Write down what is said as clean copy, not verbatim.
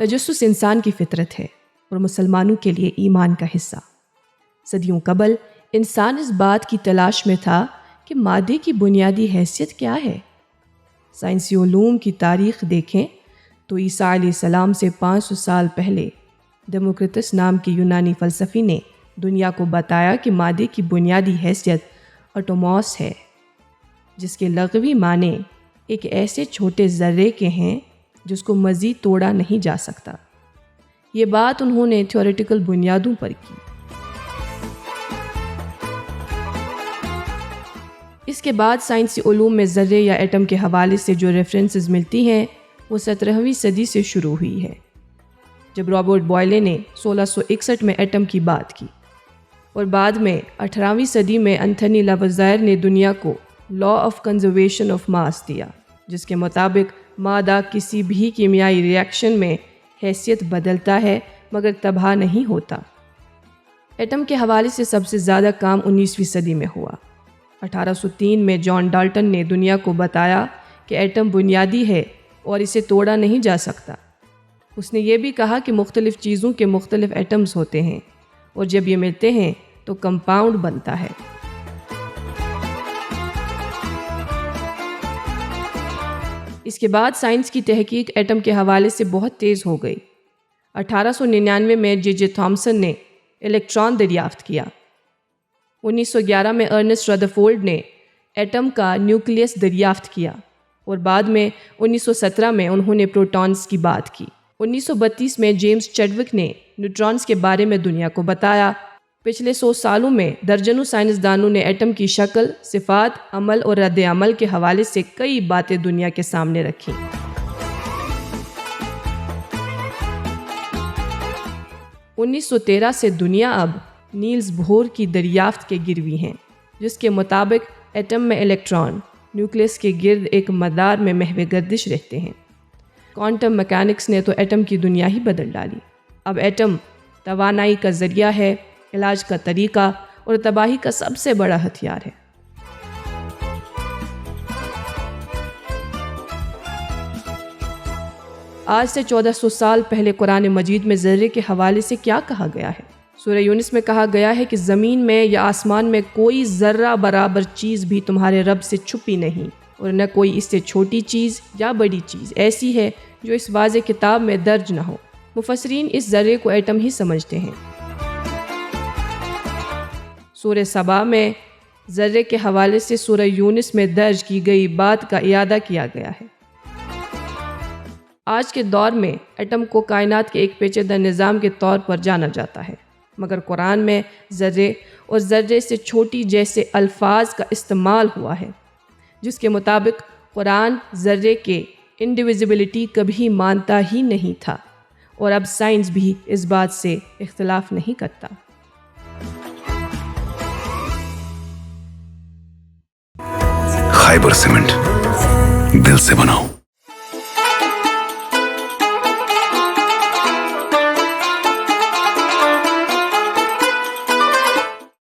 تجسس انسان کی فطرت ہے اور مسلمانوں کے لیے ایمان کا حصہ۔ صدیوں قبل انسان اس بات کی تلاش میں تھا کہ مادے کی بنیادی حیثیت کیا ہے۔ سائنسی علوم کی تاریخ دیکھیں تو عیسیٰ علیہ السلام سے 500 سال پہلے ڈیموکرٹس نام کے یونانی فلسفی نے دنیا کو بتایا کہ مادے کی بنیادی حیثیت ایٹموس ہے، جس کے لغوی معنی ایک ایسے چھوٹے ذرے کے ہیں جس کو مزید توڑا نہیں جا سکتا۔ یہ بات انہوں نے تھیوریٹیکل بنیادوں پر کی۔ اس کے بعد سائنسی علوم میں ذرے یا ایٹم کے حوالے سے جو ریفرنسز ملتی ہیں وہ 17ویں صدی سے شروع ہوئی ہے، جب رابرٹ بوائلے نے 1661 میں ایٹم کی بات کی، اور بعد میں 18ویں صدی میں انتھونی لاوازائر نے دنیا کو law of conservation of mass دیا، جس کے مطابق مادہ کسی بھی کیمیائی ریاکشن میں حیثیت بدلتا ہے مگر تباہ نہیں ہوتا۔ ایٹم کے حوالے سے سب سے زیادہ کام 19ویں صدی میں ہوا۔ 1803 میں جان ڈالٹن نے دنیا کو بتایا کہ ایٹم بنیادی ہے اور اسے توڑا نہیں جا سکتا۔ اس نے یہ بھی کہا کہ مختلف چیزوں کے مختلف ایٹمز ہوتے ہیں اور جب یہ ملتے ہیں تو کمپاؤنڈ بنتا ہے۔ اس کے بعد سائنس کی تحقیق ایٹم کے حوالے سے بہت تیز ہو گئی۔ 1899 میں جے تھامسن نے الیکٹران دریافت کیا۔ 1911 میں ارنسٹ ردرفورڈ نے ایٹم کا نیوکلیس دریافت کیا، اور بعد میں 1917 میں انہوں نے پروٹونز کی بات کی۔ 1932 میں جیمز چیڈوک نے نیوٹرونز کے بارے میں دنیا کو بتایا۔ پچھلے 100 سالوں میں درجنوں سائنسدانوں نے ایٹم کی شکل، صفات، عمل اور رد عمل کے حوالے سے کئی باتیں دنیا کے سامنے رکھیں۔ 1913 سے دنیا اب نیلز بور کی دریافت کے گروی ہیں، جس کے مطابق ایٹم میں الیکٹران نیوکلیس کے گرد ایک مدار میں محو گردش رہتے ہیں۔ کوانٹم میکینکس نے تو ایٹم کی دنیا ہی بدل ڈالی۔ اب ایٹم توانائی کا ذریعہ ہے، علاج کا طریقہ اور تباہی کا سب سے بڑا ہتھیار ہے۔ آج سے 1400 سال پہلے قرآن مجید میں ذرے کے حوالے سے کیا کہا گیا ہے؟ سورہ یونس میں کہا گیا ہے کہ زمین میں یا آسمان میں کوئی ذرہ برابر چیز بھی تمہارے رب سے چھپی نہیں، اور نہ کوئی اس سے چھوٹی چیز یا بڑی چیز ایسی ہے جو اس واضح کتاب میں درج نہ ہو۔ مفسرین اس ذرے کو ایٹم ہی سمجھتے ہیں۔ سورہ سبا میں ذرے کے حوالے سے سورہ یونس میں درج کی گئی بات کا اعادہ کیا گیا ہے۔ آج کے دور میں ایٹم کو کائنات کے ایک پیچیدہ نظام کے طور پر جانا جاتا ہے، مگر قرآن میں ذرے اور ذرے سے چھوٹی جیسے الفاظ کا استعمال ہوا ہے، جس کے مطابق قرآن ذرے کے انڈیویزیبلٹی کبھی مانتا ہی نہیں تھا، اور اب سائنس بھی اس بات سے اختلاف نہیں کرتا۔ خیبر سیمنٹ، دل سے بناؤ۔